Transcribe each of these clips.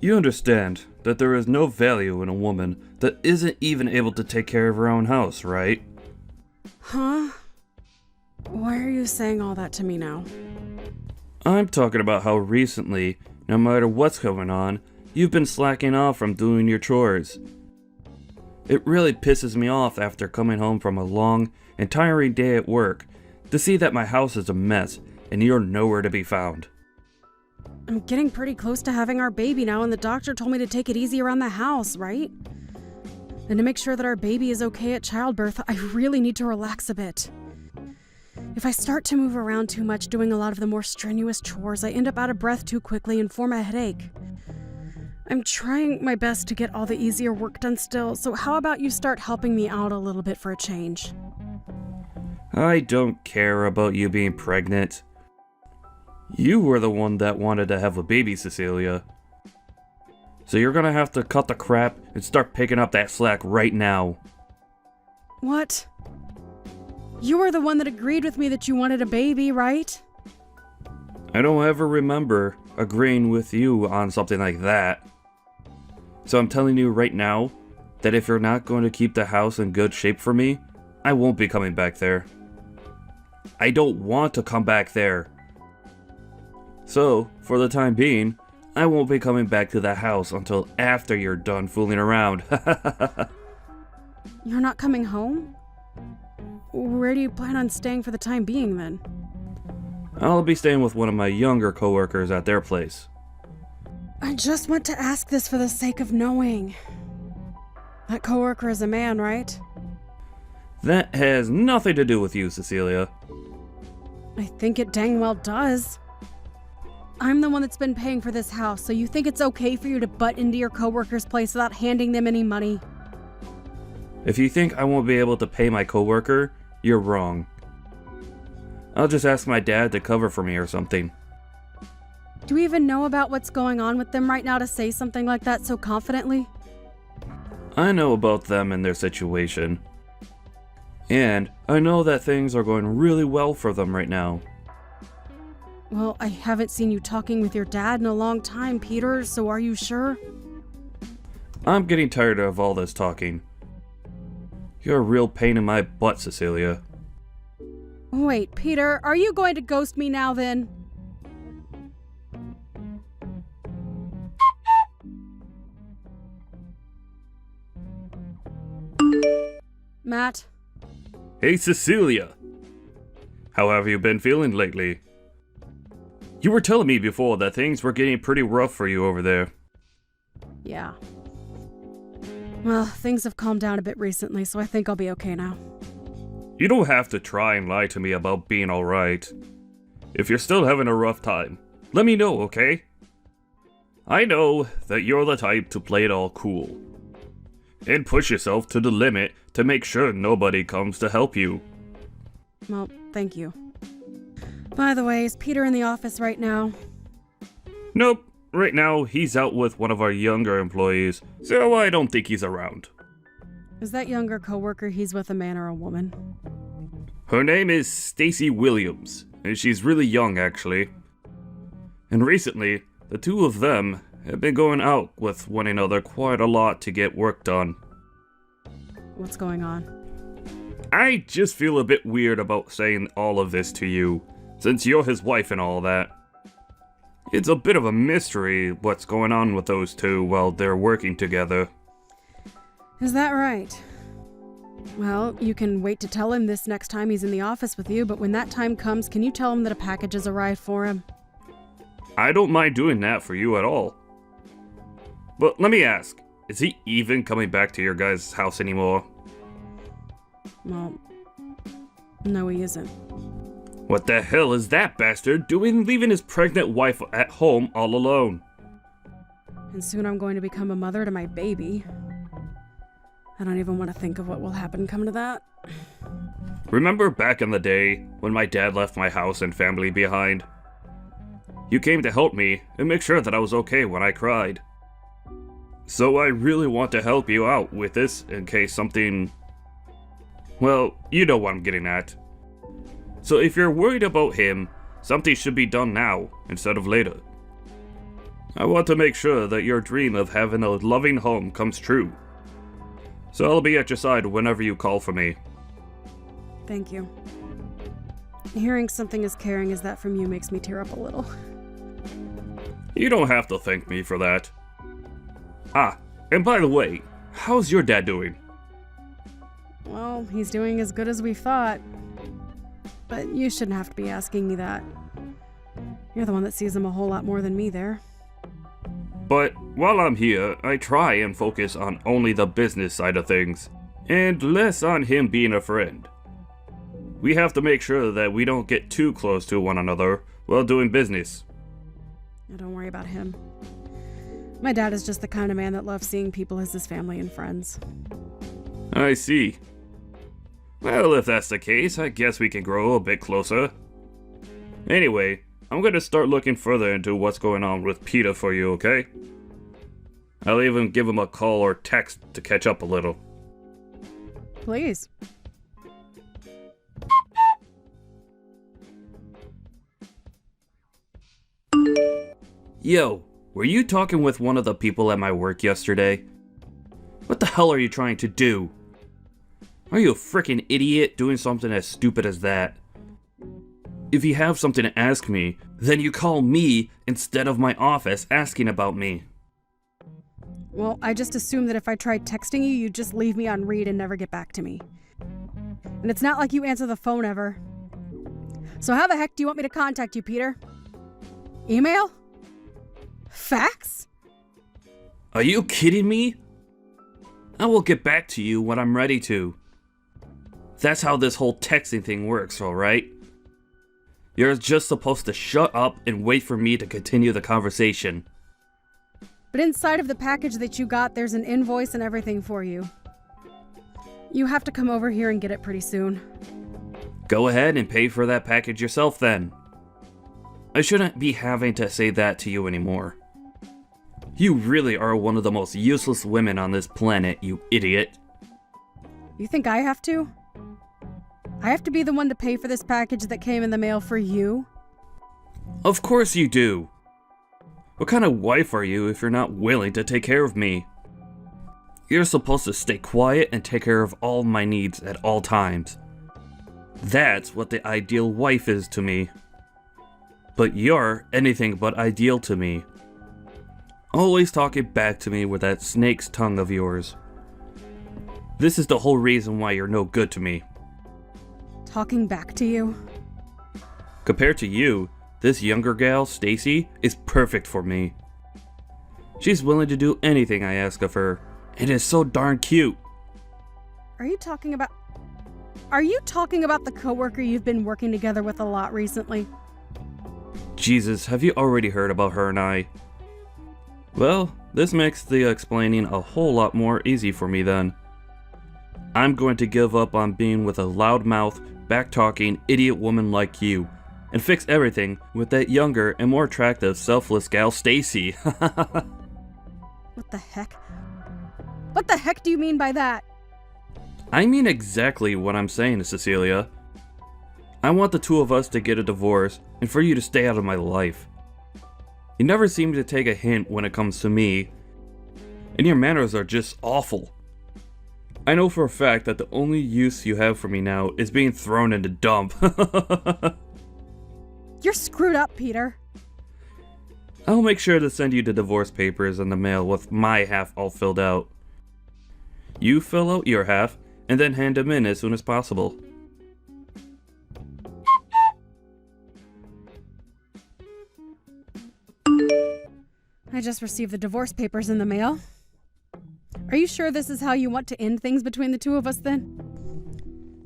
You understand that there is no value in a woman that isn't even able to take care of her own house, right? Huh? Why are you saying all that to me now? I'm talking about how recently, no matter what's going on, you've been slacking off from doing your chores. It really pisses me off after coming home from a long and tiring day at work to see that my house is a mess and you're nowhere to be found. I'm getting pretty close to having our baby now, and the doctor told me to take it easy around the house, right? And to make sure that our baby is okay at childbirth, I really need to relax a bit. If I start to move around too much doing a lot of the more strenuous chores, I end up out of breath too quickly and form a headache. I'm trying my best to get all the easier work done still, so how about you start helping me out a little bit for a change? I don't care about you being pregnant. You were the one that wanted to have a baby, Cecilia. So you're gonna have to cut the crap and start picking up that slack right now. What? You were the one that agreed with me that you wanted a baby, right? I don't ever remember agreeing with you on something like that. So I'm telling you right now that if you're not going to keep the house in good shape for me, I won't be coming back there. I don't want to come back there. So, for the time being, I won't be coming back to the house until after you're done fooling around. You're not coming home? Where do you plan on staying for the time being, then? I'll be staying with one of my younger coworkers at their place. I just want to ask this for the sake of knowing. That coworker is a man, right? That has nothing to do with you, Cecilia. I think it dang well does. I'm the one that's been paying for this house, so you think it's okay for you to butt into your coworker's place without handing them any money? If you think I won't be able to pay my coworker, you're wrong. I'll just ask my dad to cover for me or something. Do we even know about what's going on with them right now to say something like that so confidently? I know about them and their situation. And I know that things are going really well for them right now. Well, I haven't seen you talking with your dad in a long time, Peter, so are you sure? I'm getting tired of all this talking. You're a real pain in my butt, Cecilia. Wait, Peter, are you going to ghost me now then? Matt? Hey, Cecilia! How have you been feeling lately? You were telling me before that things were getting pretty rough for you over there. Yeah. Well, things have calmed down a bit recently, so I think I'll be okay now. You don't have to try and lie to me about being alright. If you're still having a rough time, let me know, okay? I know that you're the type to play it all cool. And push yourself to the limit to make sure nobody comes to help you. Well, thank you. By the way, is Peter in the office right now? Nope, right now he's out with one of our younger employees, so I don't think he's around. Is that younger coworker he's with a man or a woman? Her name is Stacy Williams, and she's really young actually. And recently, the two of them have been going out with one another quite a lot to get work done. What's going on? I just feel a bit weird about saying all of this to you, since you're his wife and all that. It's a bit of a mystery what's going on with those two while they're working together. Is that right? Well, you can wait to tell him this next time he's in the office with you, but when that time comes, can you tell him that a package has arrived for him? I don't mind doing that for you at all. But let me ask, is he even coming back to your guys' house anymore? Well, no he isn't. What the hell is that bastard doing leaving his pregnant wife at home all alone? And soon I'm going to become a mother to my baby. I don't even want to think of what will happen come to that. Remember back in the day when my dad left my house and family behind? You came to help me and make sure that I was okay when I cried. So I really want to help you out with this in case something... Well, you know what I'm getting at. So if you're worried about him, something should be done now instead of later. I want to make sure that your dream of having a loving home comes true. So I'll be at your side whenever you call for me. Thank you. Hearing something as caring as that from you makes me tear up a little. You don't have to thank me for that. Ah, and by the way, how's your dad doing? Well, he's doing as good as we thought. But you shouldn't have to be asking me that. You're the one that sees him a whole lot more than me there. But while I'm here, I try and focus on only the business side of things, and less on him being a friend. We have to make sure that we don't get too close to one another while doing business. Now, don't worry about him. My dad is just the kind of man that loves seeing people as his family and friends. I see. Well, if that's the case, I guess we can grow a bit closer. Anyway, I'm going to start looking further into what's going on with Peter for you, okay? I'll even give him a call or text to catch up a little. Please. Yo, were you talking with one of the people at my work yesterday? What the hell are you trying to do? Are you a freaking idiot doing something as stupid as that? If you have something to ask me, then you call me instead of my office asking about me. Well, I just assumed that if I tried texting you, you'd just leave me on read and never get back to me. And it's not like you answer the phone ever. So how the heck do you want me to contact you, Peter? Email? Fax? Are you kidding me? I will get back to you when I'm ready to. That's how this whole texting thing works, alright? You're just supposed to shut up and wait for me to continue the conversation. But inside of the package that you got, there's an invoice and everything for you. You have to come over here and get it pretty soon. Go ahead and pay for that package yourself then. I shouldn't be having to say that to you anymore. You really are one of the most useless women on this planet, you idiot. You think I have to? I have to be the one to pay for this package that came in the mail for you? Of course you do. What kind of wife are you if you're not willing to take care of me? You're supposed to stay quiet and take care of all my needs at all times. That's what the ideal wife is to me. But you're anything but ideal to me. Always talking back to me with that snake's tongue of yours. This is the whole reason why you're no good to me. Talking back to you? Compared to you, this younger gal, Stacy, is perfect for me. She's willing to do anything I ask of her, and is so darn cute. Are you talking about the coworker you've been working together with a lot recently? Jesus, have you already heard about her and I? Well, this makes the explaining a whole lot more easy for me then. I'm going to give up on being with a loudmouth, back-talking, idiot woman like you, and fix everything with that younger and more attractive, selfless gal, Stacy. What the heck? What the heck do you mean by that? I mean exactly what I'm saying, Cecilia. I want the two of us to get a divorce, and for you to stay out of my life. You never seem to take a hint when it comes to me, and your manners are just awful. I know for a fact that the only use you have for me now is being thrown in the dump. You're screwed up, Peter. I'll make sure to send you the divorce papers in the mail with my half all filled out. You fill out your half, and then hand them in as soon as possible. I just received the divorce papers in the mail. Are you sure this is how you want to end things between the two of us then?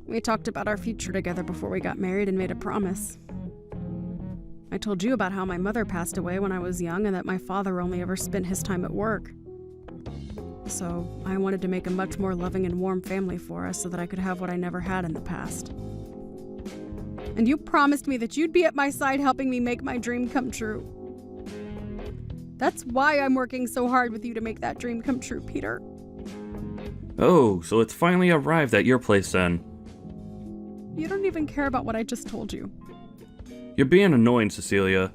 We talked about our future together before we got married and made a promise. I told you about how my mother passed away when I was young and that my father only ever spent his time at work. So I wanted to make a much more loving and warm family for us so that I could have what I never had in the past. And you promised me that you'd be at my side helping me make my dream come true. That's why I'm working so hard with you to make that dream come true, Peter. Oh, so it's finally arrived at your place then. You don't even care about what I just told you. You're being annoying, Cecilia.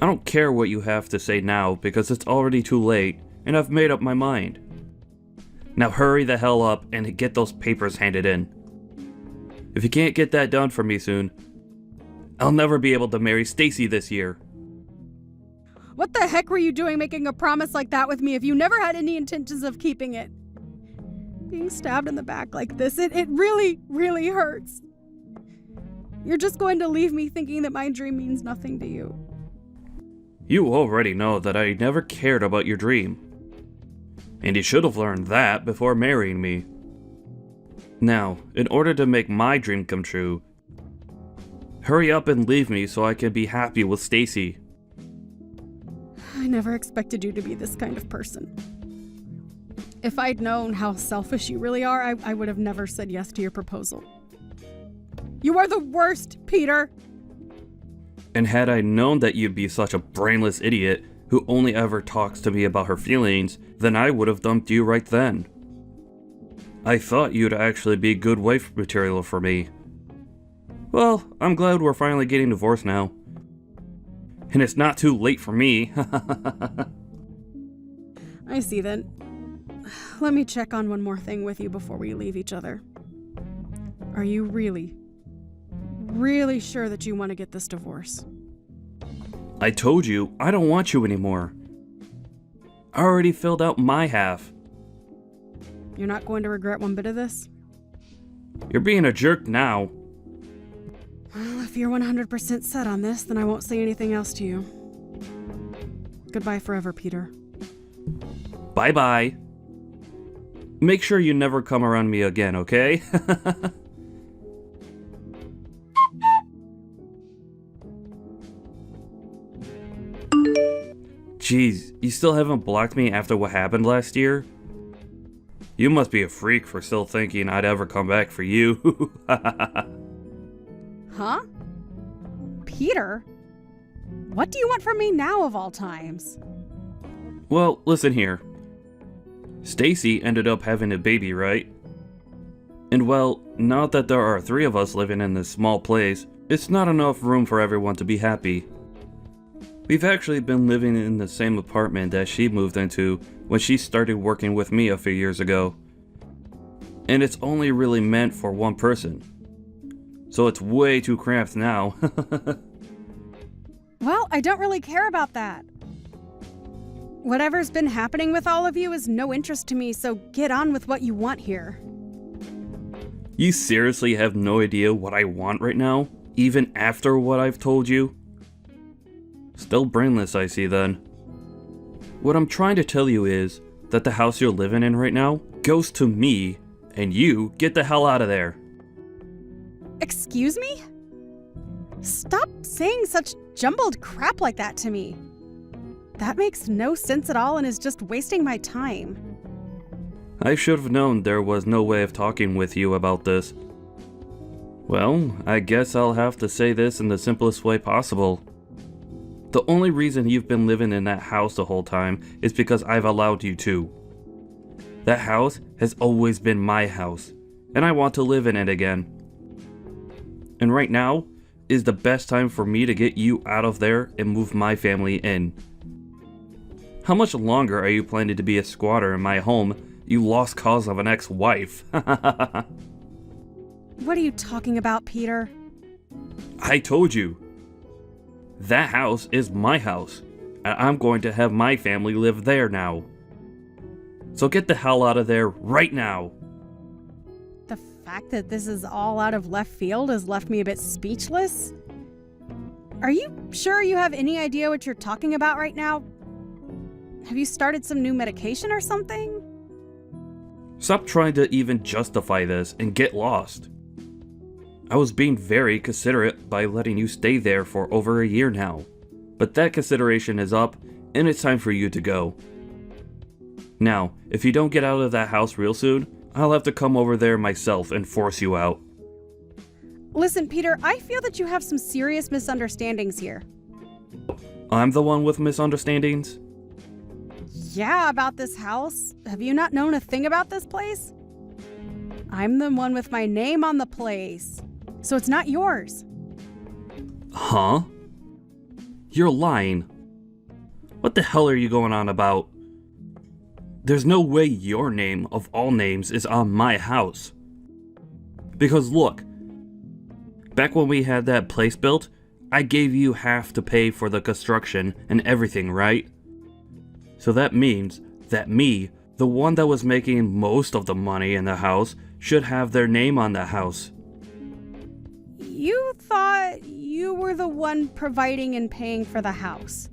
I don't care what you have to say now because it's already too late and I've made up my mind. Now hurry the hell up and get those papers handed in. If you can't get that done for me soon, I'll never be able to marry Stacy this year. What the heck were you doing making a promise like that with me if you never had any intentions of keeping it? Being stabbed in the back like this, it really, really hurts. You're just going to leave me thinking that my dream means nothing to you. You already know that I never cared about your dream. And you should have learned that before marrying me. Now, in order to make my dream come true, hurry up and leave me so I can be happy with Stacy. I never expected you to be this kind of person. If I'd known how selfish you really are, I would have never said yes to your proposal. You are the worst, Peter! And had I known that you'd be such a brainless idiot who only ever talks to me about her feelings, then I would have dumped you right then. I thought you'd actually be good wife material for me. Well, I'm glad we're finally getting divorced now. And it's not too late for me. I see then. Let me check on one more thing with you before we leave each other. Are you really sure that you want to get this divorce? I told you, I don't want you anymore. I already filled out my half. You're not going to regret one bit of this? You're being a jerk now. Well, if you're 100% set on this, then I won't say anything else to you. Goodbye forever, Peter. Bye-bye. Make sure you never come around me again, okay? Jeez, you still haven't blocked me after what happened last year? You must be a freak for still thinking I'd ever come back for you. Huh? Peter? What do you want from me now of all times? Well, listen here. Stacy ended up having a baby, right? And well, now that there are 3 of us living in this small place, it's not enough room for everyone to be happy. We've actually been living in the same apartment that she moved into when she started working with me a few years ago. And it's only really meant for one person. So it's way too cramped now. Well, I don't really care about that. Whatever's been happening with all of you is no interest to me, so get on with what you want here. You seriously have no idea what I want right now? Even after what I've told you? Still brainless, I see then. What I'm trying to tell you is that the house you're living in right now goes to me, and you get the hell out of there. Excuse me? Stop saying such jumbled crap like that to me. That makes no sense at all and is just wasting my time. I should have known there was no way of talking with you about this. Well, I guess I'll have to say this in the simplest way possible. The only reason you've been living in that house the whole time is because I've allowed you to. That house has always been my house, and I want to live in it again. And right now is the best time for me to get you out of there and move my family in. How much longer are you planning to be a squatter in my home, you lost cause of an ex-wife? What are you talking about, Peter? I told you. That house is my house, and I'm going to have my family live there now. So get the hell out of there right now. The fact that this is all out of left field has left me a bit speechless. Are you sure you have any idea what you're talking about right now? Have you started some new medication or something? Stop trying to even justify this and get lost. I was being very considerate by letting you stay there for over a year now, but that consideration is up and it's time for you to go. Now, if you don't get out of that house real soon, I'll have to come over there myself and force you out. Listen, Peter, I feel that you have some serious misunderstandings here. I'm the one with misunderstandings? Yeah, about this house. Have you not known a thing about this place? I'm the one with my name on the place, so it's not yours. Huh? You're lying. What the hell are you going on about? There's no way your name, of all names, is on my house. Because look, back when we had that place built, I gave you half to pay for the construction and everything, right? So that means that me, the one that was making most of the money in the house, should have their name on the house. You thought you were the one providing and paying for the house.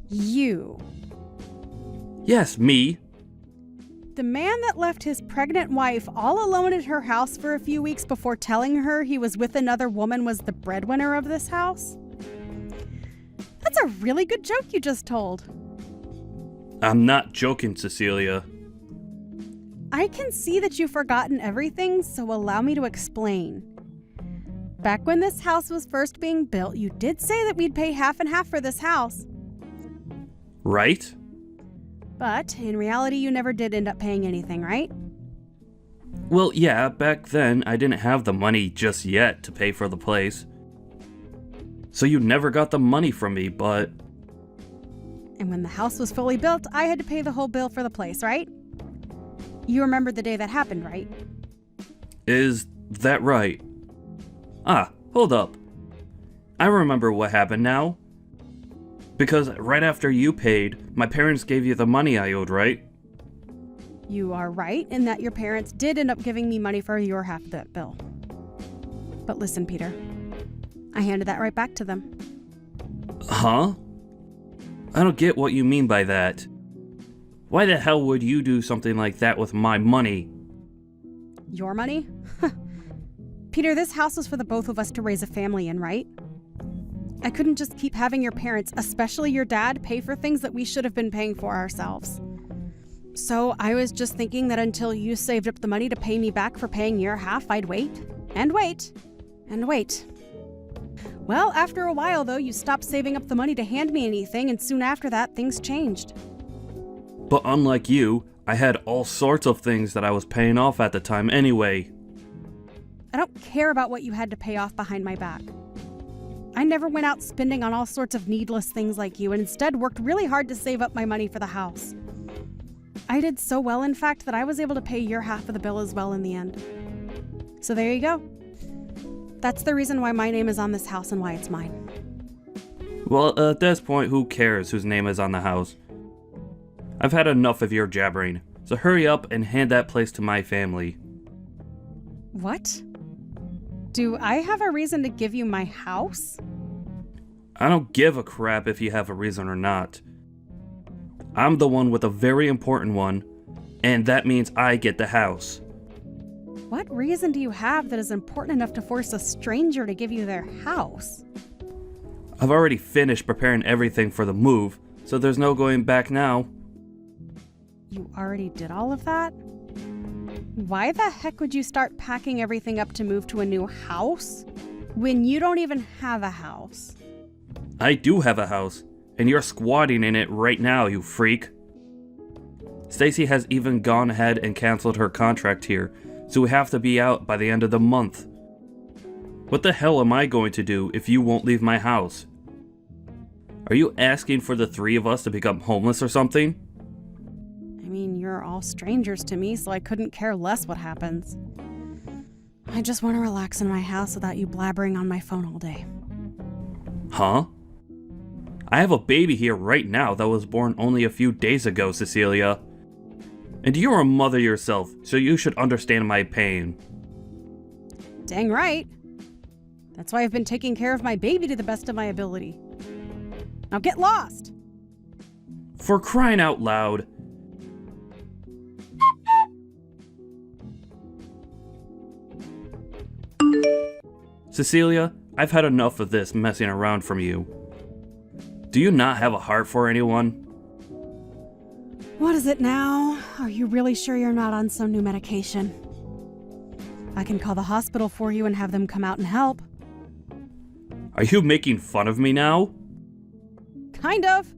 You. Yes, me. The man that left his pregnant wife all alone at her house for a few weeks before telling her he was with another woman was the breadwinner of this house? That's a really good joke you just told. I'm not joking, Cecilia. I can see that you've forgotten everything, so allow me to explain. Back when this house was first being built, you did say that we'd pay half and half for this house. Right? But in reality, you never did end up paying anything, right? Well, yeah, back then I didn't have the money just yet to pay for the place. So you never got the money from me, but... And when the house was fully built, I had to pay the whole bill for the place, right? You remember the day that happened, right? Is that right? Ah, hold up. I remember what happened now. Because right after you paid, my parents gave you the money I owed, right? You are right in that your parents did end up giving me money for your half of that bill. But listen, Peter, I handed that right back to them. Huh? I don't get what you mean by that. Why the hell would you do something like that with my money? Your money? Peter, this house was for the both of us to raise a family in, right? I couldn't just keep having your parents, especially your dad, pay for things that we should have been paying for ourselves. So I was just thinking that until you saved up the money to pay me back for paying your half, I'd wait, and wait, and wait. Well, after a while, though, you stopped saving up the money to hand me anything, and soon after that, things changed. But unlike you, I had all sorts of things that I was paying off at the time anyway. I don't care about what you had to pay off behind my back. I never went out spending on all sorts of needless things like you, and instead worked really hard to save up my money for the house. I did so well, in fact, that I was able to pay your half of the bill as well in the end. So there you go. That's the reason why my name is on this house and why it's mine. Well, at this point, who cares whose name is on the house? I've had enough of your jabbering, so hurry up and hand that place to my family. What? Do I have a reason to give you my house? I don't give a crap if you have a reason or not. I'm the one with a very important one, and that means I get the house. What reason do you have that is important enough to force a stranger to give you their house? I've already finished preparing everything for the move, so there's no going back now. You already did all of that? Why the heck would you start packing everything up to move to a new house when you don't even have a house? I do have a house, and you're squatting in it right now, you freak. Stacy has even gone ahead and canceled her contract here, so we have to be out by the end of the month. What the hell am I going to do if you won't leave my house? Are you asking for the three of us to become homeless or something? I mean, you're all strangers to me, so I couldn't care less what happens. I just want to relax in my house without you blabbering on my phone all day. Huh? I have a baby here right now that was born only a few days ago, Cecilia. And you're a mother yourself, so you should understand my pain. Dang right. That's why I've been taking care of my baby to the best of my ability. Now get lost! For crying out loud. Cecilia, I've had enough of this messing around from you. Do you not have a heart for anyone? What is it now? Are you really sure you're not on some new medication? I can call the hospital for you and have them come out and help. Are you making fun of me now? Kind of.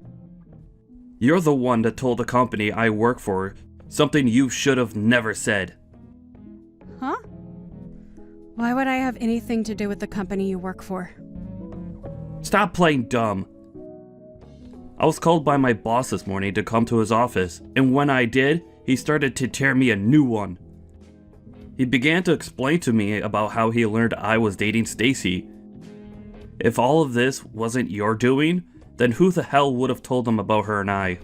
You're the one that told the company I work for something you should have never said. Huh? Why would I have anything to do with the company you work for? Stop playing dumb. I was called by my boss this morning to come to his office, and when I did, he started to tear me a new one. He began to explain to me about how he learned I was dating Stacy. If all of this wasn't your doing, then who the hell would have told him about her and I?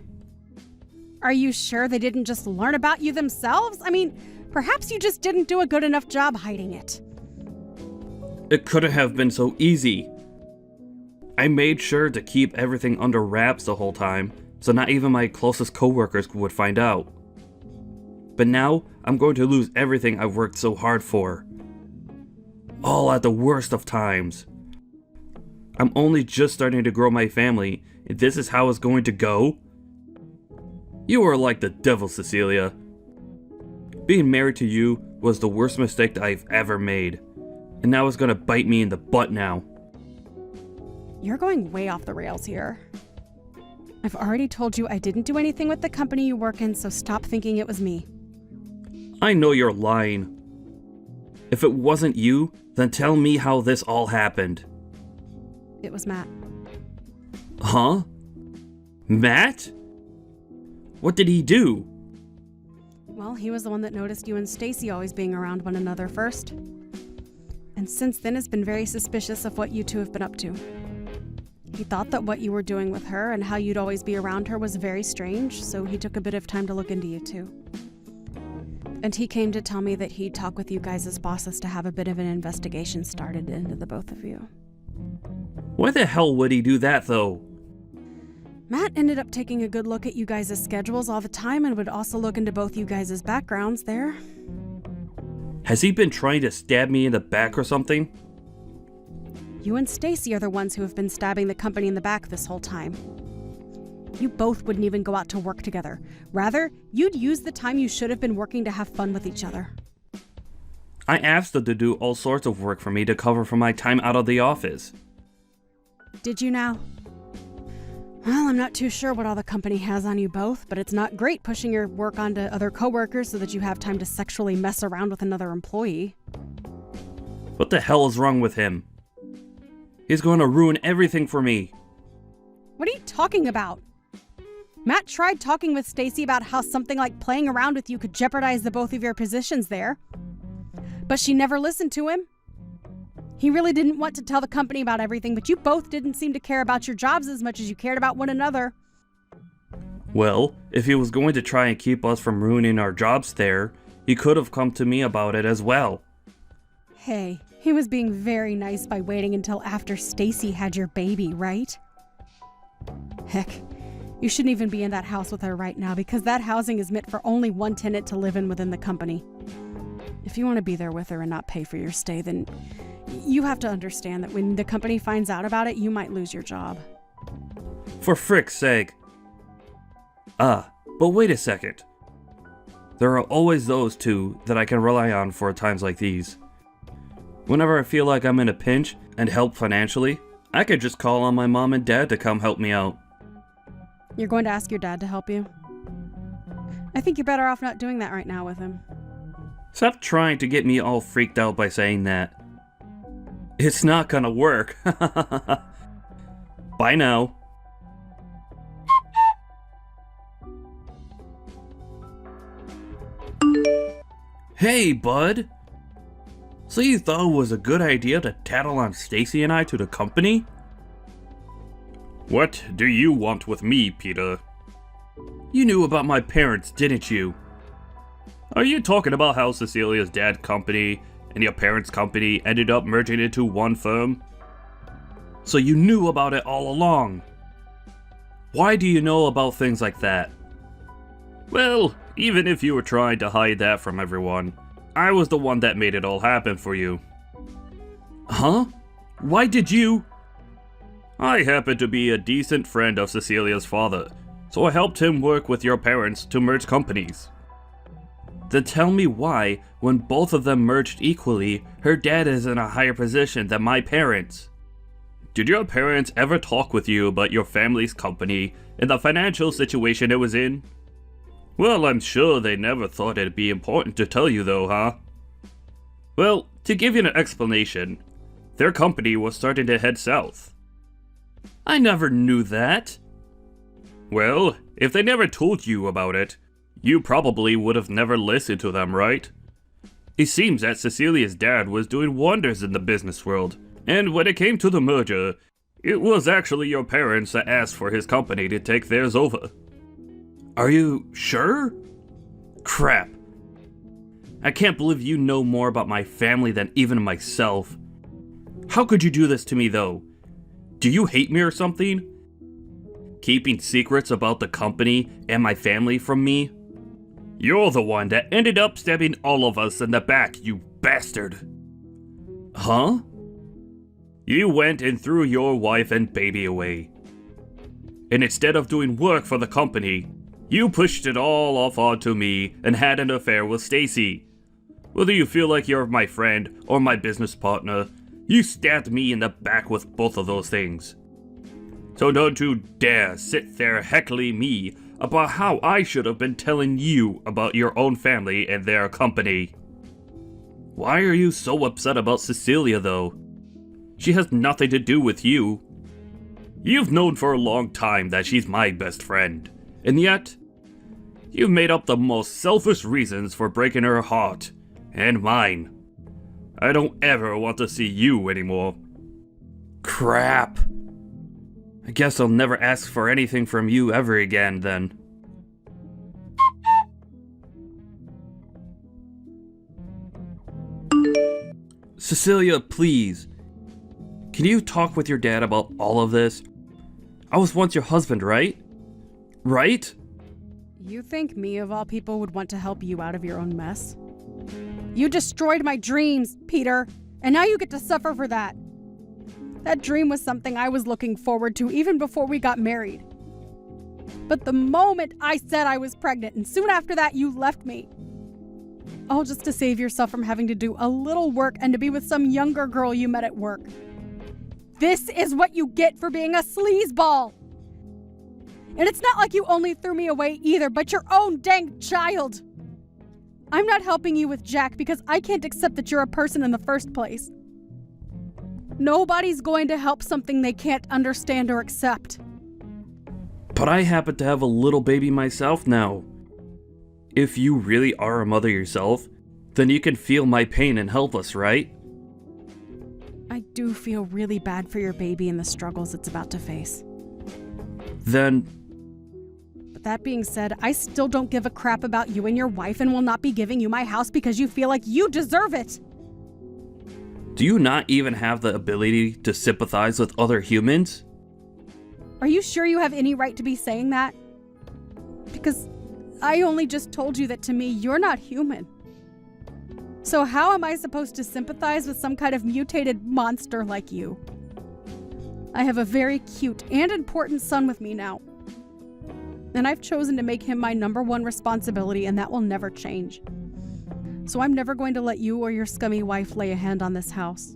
Are you sure they didn't just learn about you themselves? I mean, perhaps you just didn't do a good enough job hiding it. It couldn't have been so easy. I made sure to keep everything under wraps the whole time, so not even my closest coworkers would find out. But now, I'm going to lose everything I've worked so hard for. All at the worst of times. I'm only just starting to grow my family, and this is how it's going to go? You are like the devil, Cecilia. Being married to you was the worst mistake that I've ever made, and now it's gonna bite me in the butt now. You're going way off the rails here. I've already told you I didn't do anything with the company you work in, so stop thinking it was me. I know you're lying. If it wasn't you, then tell me how this all happened. It was Matt. Huh? Matt? What did he do? Well, he was the one that noticed you and Stacy always being around one another first. And since then has been very suspicious of what you two have been up to. He thought that what you were doing with her and how you'd always be around her was very strange, so he took a bit of time to look into you two. And he came to tell me that he'd talk with you guys as bosses to have a bit of an investigation started into the both of you. Why the hell would he do that, though? Matt ended up taking a good look at you guys' schedules all the time and would also look into both you guys' backgrounds there. Has he been trying to stab me in the back or something? You and Stacy are the ones who have been stabbing the company in the back this whole time. You both wouldn't even go out to work together. Rather, you'd use the time you should have been working to have fun with each other. I asked them to do all sorts of work for me to cover for my time out of the office. Did you now? Well, I'm not too sure what all the company has on you both, but it's not great pushing your work onto other coworkers so that you have time to sexually mess around with another employee. What the hell is wrong with him? He's going to ruin everything for me. What are you talking about? Matt tried talking with Stacy about how something like playing around with you could jeopardize the both of your positions there. But she never listened to him. He really didn't want to tell the company about everything, but you both didn't seem to care about your jobs as much as you cared about one another. Well, if he was going to try and keep us from ruining our jobs there, he could have come to me about it as well. Hey, he was being very nice by waiting until after Stacy had your baby, right? Heck, you shouldn't even be in that house with her right now because that housing is meant for only one tenant to live in within the company. If you want to be there with her and not pay for your stay, then you have to understand that when the company finds out about it, you might lose your job. For frick's sake. But wait a second. There are always those two that I can rely on for times like these. Whenever I feel like I'm in a pinch and help financially, I could just call on my mom and dad to come help me out. You're going to ask your dad to help you? I think you're better off not doing that right now with him. Stop trying to get me all freaked out by saying that. It's not gonna work. Bye now. Hey, bud. So you thought it was a good idea to tattle on Stacy and I to the company? What do you want with me, Peter? You knew about my parents, didn't you? Are you talking about how Cecilia's dad's company and your parents' company ended up merging into one firm? So you knew about it all along. Why do you know about things like that? Well, even if you were trying to hide that from everyone, I was the one that made it all happen for you. Huh? Why did you? I happen to be a decent friend of Cecilia's father, so I helped him work with your parents to merge companies. Then tell me why, when both of them merged equally, her dad is in a higher position than my parents. Did your parents ever talk with you about your family's company and the financial situation it was in? Well, I'm sure they never thought it'd be important to tell you though, huh? Well, to give you an explanation, their company was starting to head south. I never knew that. Well, if they never told you about it, you probably would have never listened to them, right? It seems that Cecilia's dad was doing wonders in the business world, and when it came to the merger, it was actually your parents that asked for his company to take theirs over. Are you sure? Crap. I can't believe you know more about my family than even myself. How could you do this to me, though? Do you hate me or something? Keeping secrets about the company and my family from me? You're the one that ended up stabbing all of us in the back, you bastard. Huh? You went and threw your wife and baby away. And instead of doing work for the company, you pushed it all off onto me and had an affair with Stacy. Whether you feel like you're my friend or my business partner, you stabbed me in the back with both of those things. So don't you dare sit there heckling me about how I should have been telling you about your own family and their company. Why are you so upset about Cecilia, though? She has nothing to do with you. You've known for a long time that she's my best friend, and yet, you've made up the most selfish reasons for breaking her heart, and mine. I don't ever want to see you anymore. Crap. I guess I'll never ask for anything from you ever again, then. Cecilia, please. Can you talk with your dad about all of this? I was once your husband, right? Right? You think me, of all people, would want to help you out of your own mess? You destroyed my dreams, Peter, and now you get to suffer for that. That dream was something I was looking forward to even before we got married. But the moment I said I was pregnant, and soon after that you left me, all just to save yourself from having to do a little work and to be with some younger girl you met at work. This is what you get for being a sleazeball. And it's not like you only threw me away either, but your own dang child. I'm not helping you with Jack because I can't accept that you're a person in the first place. Nobody's going to help something they can't understand or accept. But I happen to have a little baby myself now. If you really are a mother yourself, then you can feel my pain and help us, right? I do feel really bad for your baby and the struggles it's about to face. Then... But that being said, I still don't give a crap about you and your wife and will not be giving you my house because you feel like you deserve it. Do you not even have the ability to sympathize with other humans? Are you sure you have any right to be saying that? Because I only just told you that to me, you're not human. So how am I supposed to sympathize with some kind of mutated monster like you? I have a very cute and important son with me now. And I've chosen to make him my #1 responsibility, and that will never change. So I'm never going to let you or your scummy wife lay a hand on this house.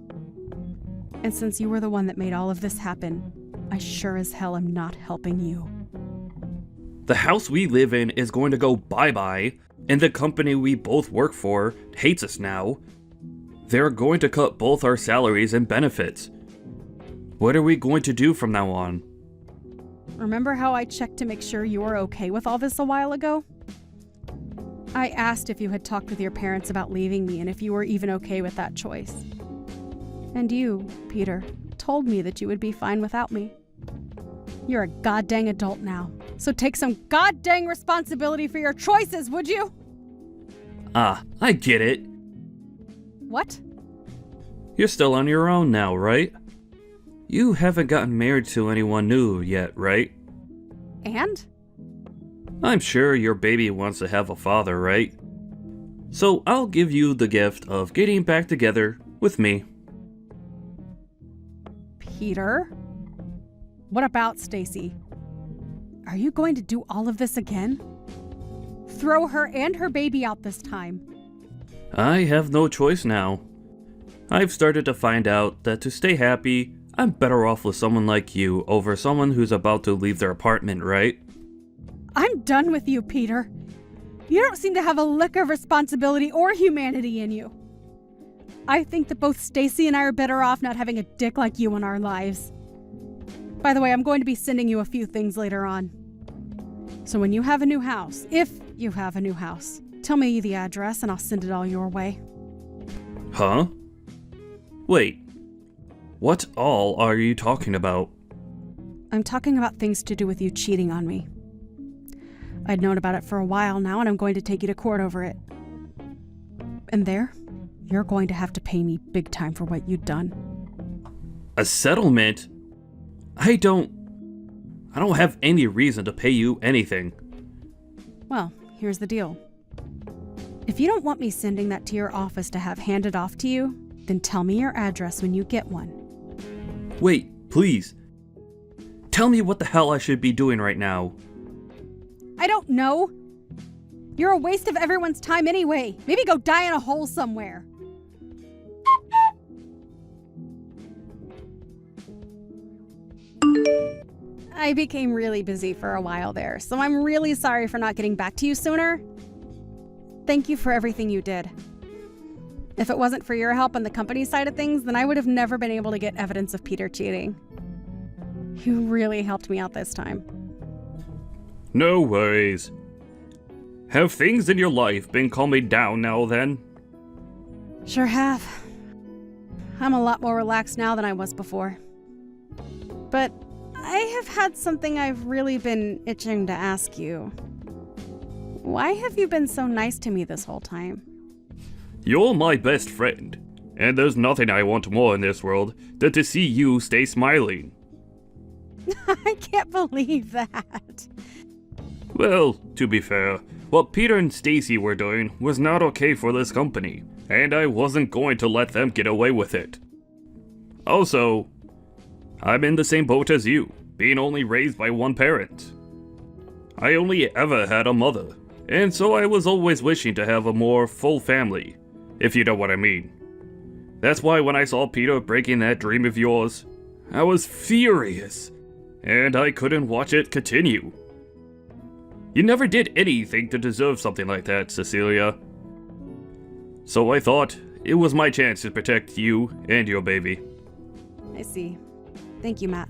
And since you were the one that made all of this happen, I sure as hell am not helping you. The house we live in is going to go bye-bye, and the company we both work for hates us now. They're going to cut both our salaries and benefits. What are we going to do from now on? Remember how I checked to make sure you were okay with all this a while ago? I asked if you had talked with your parents about leaving me and if you were even okay with that choice. And you, Peter, told me that you would be fine without me. You're a goddamn adult now, so take some goddamn responsibility for your choices, would you? Ah, I get it. What? You're still on your own now, right? You haven't gotten married to anyone new yet, right? And? I'm sure your baby wants to have a father, right? So I'll give you the gift of getting back together with me. Peter? What about Stacy? Are you going to do all of this again? Throw her and her baby out this time. I have no choice now. I've started to find out that to stay happy, I'm better off with someone like you over someone who's about to leave their apartment, right? I'm done with you, Peter. You don't seem to have a lick of responsibility or humanity in you. I think that both Stacy and I are better off not having a dick like you in our lives. By the way, I'm going to be sending you a few things later on. So when you have a new house, if you have a new house, tell me the address and I'll send it all your way. Huh? Wait. What all are you talking about? I'm talking about things to do with you cheating on me. I'd known about it for a while now, and I'm going to take you to court over it. And there, you're going to have to pay me big time for what you've done. A settlement? I don't have any reason to pay you anything. Well, here's the deal. If you don't want me sending that to your office to have handed off to you, then tell me your address when you get one. Wait, please. Tell me what the hell I should be doing right now. I don't know. You're a waste of everyone's time anyway. Maybe go die in a hole somewhere. I became really busy for a while there, so I'm really sorry for not getting back to you sooner. Thank you for everything you did. If it wasn't for your help on the company side of things, then I would have never been able to get evidence of Peter cheating. You really helped me out this time. No worries. Have things in your life been calming down now then? Sure have. I'm a lot more relaxed now than I was before. But I have had something I've really been itching to ask you. Why have you been so nice to me this whole time? You're my best friend, and there's nothing I want more in this world than to see you stay smiling. I can't believe that. Well, to be fair, what Peter and Stacy were doing was not okay for this company, and I wasn't going to let them get away with it. Also, I'm in the same boat as you, being only raised by one parent. I only ever had a mother, and so I was always wishing to have a more full family, if you know what I mean. That's why when I saw Peter breaking that dream of yours, I was furious, and I couldn't watch it continue. You never did anything to deserve something like that, Cecilia. So I thought it was my chance to protect you and your baby. I see. Thank you, Matt.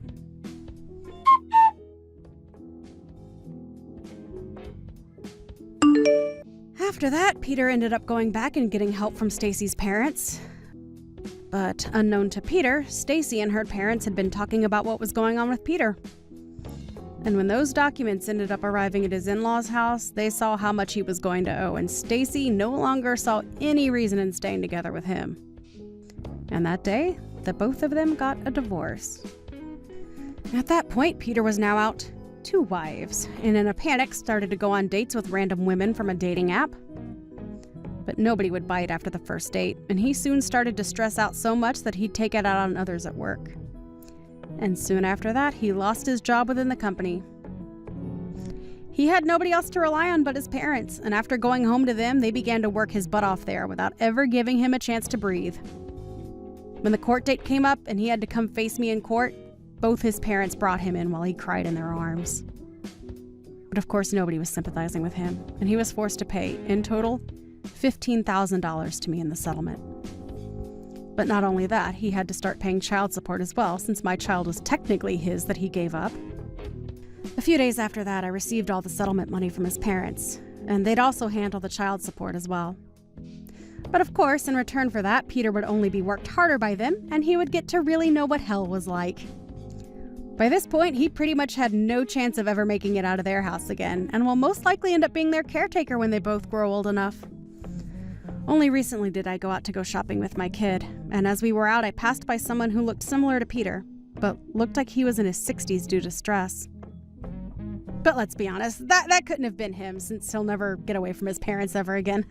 After that, Peter ended up going back and getting help from Stacy's parents. But unknown to Peter, Stacy and her parents had been talking about what was going on with Peter. And when those documents ended up arriving at his in-laws' house, they saw how much he was going to owe, and Stacy no longer saw any reason in staying together with him. And that day, the both of them got a divorce. At that point, Peter was now out 2 wives, and in a panic started to go on dates with random women from a dating app. But nobody would bite after the first date, and he soon started to stress out so much that he'd take it out on others at work. And soon after that, he lost his job within the company. He had nobody else to rely on but his parents, and after going home to them, they began to work his butt off there without ever giving him a chance to breathe. When the court date came up and he had to come face me in court, both his parents brought him in while he cried in their arms. But of course, nobody was sympathizing with him, and he was forced to pay, in total, $15,000 to me in the settlement. But not only that, he had to start paying child support as well, since my child was technically his that he gave up. A few days after that, I received all the settlement money from his parents, and they'd also handle the child support as well. But of course, in return for that, Peter would only be worked harder by them, and he would get to really know what hell was like. By this point, he pretty much had no chance of ever making it out of their house again, and will most likely end up being their caretaker when they both grow old enough. Only recently did I go out to go shopping with my kid, and as we were out, I passed by someone who looked similar to Peter, but looked like he was in his 60s due to stress. But let's be honest, that couldn't have been him, since he'll never get away from his parents ever again.